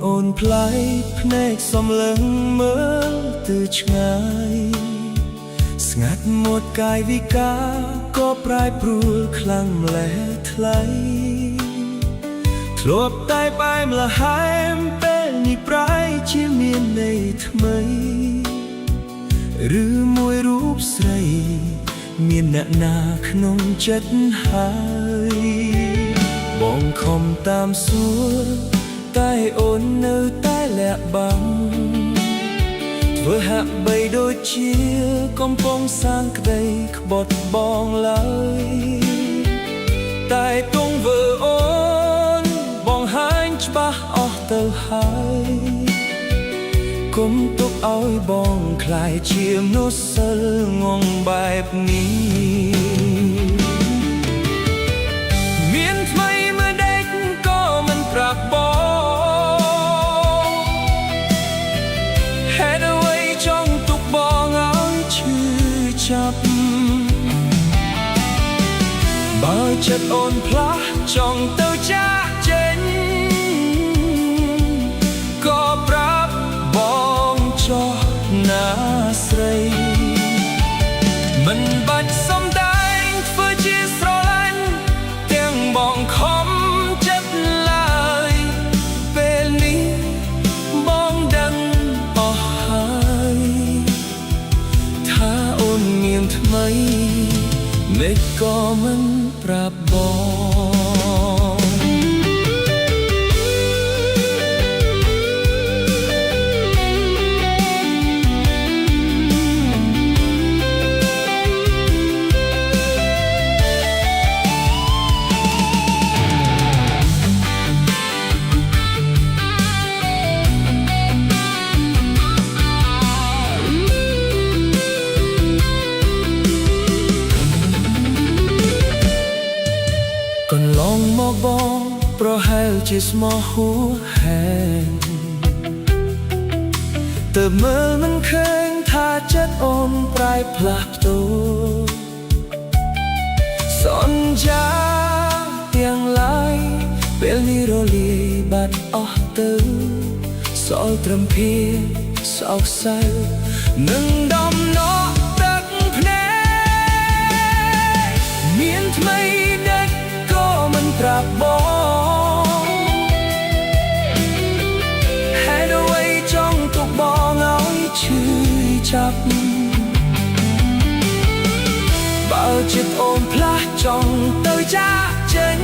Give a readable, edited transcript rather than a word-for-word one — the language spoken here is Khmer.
អូនផ្លៃភ្នែកសំឡឹងមើលtừឆ្ងាយស្ងាត់មកកាយវិការក៏ប្រែប្រួលខ្លាំងម្ល៉េះថ្លៃធ្លាប់តែបែមលហែមពេលនេះប្រែជាមានន័យថ្មីឬមួយរូបស្រីមានអ្នកណាក្នុងចិត្តហើយបងខំតាមសួរតែអូននៅតែលាក់បាំងធ្វើហាក់បីដូចជាកំពុងសាងក្តីក្បត់បងឡើយតែទង្វើអូនបងហាញច្បាស់អស់ទៅហើយគុំទុកឲ្យបងคล้ายជាមនុស្សសិលងងបែបនេះមានថ្មីមើលដេកក៏មិនប្រាប់បងហេតុអ្វីចង់ទុកបងឲ្យឈឺចាប់បើចិត្តអូនផ្លាស់ចង់ទៅចាកចេញក៏ប្រាប់បងចោះណាស្រីមិនបាច់សំដែងធ្វើជាស្រឡាញ់ទាំងបងខំចិត្តឡើយពេលនេះបងដឹងអស់ហើយថាអូនមានថ្មីមិនក៏មិនប្រាប់បងកន្លងមកបងប្រហែលជាស្មោះហួហែងទើបមើលមិនឃើញថាចិត្តអូនប្រែផ្លាស់ប្ដូរសន្យាទាំងឡាយពេលនេះរលាយបាត់អស់ទៅសល់ត្រឹមភាពសោកសៅនឹងដំណក់ទឹកភ្នែកមានថ្មីមិនប្រាប់បងហេតុអ្វីចង់ទុកបងឲ្យឈឺចាប់បើចិត្តអូនផ្លាស់ចង់ទៅចាកចេញ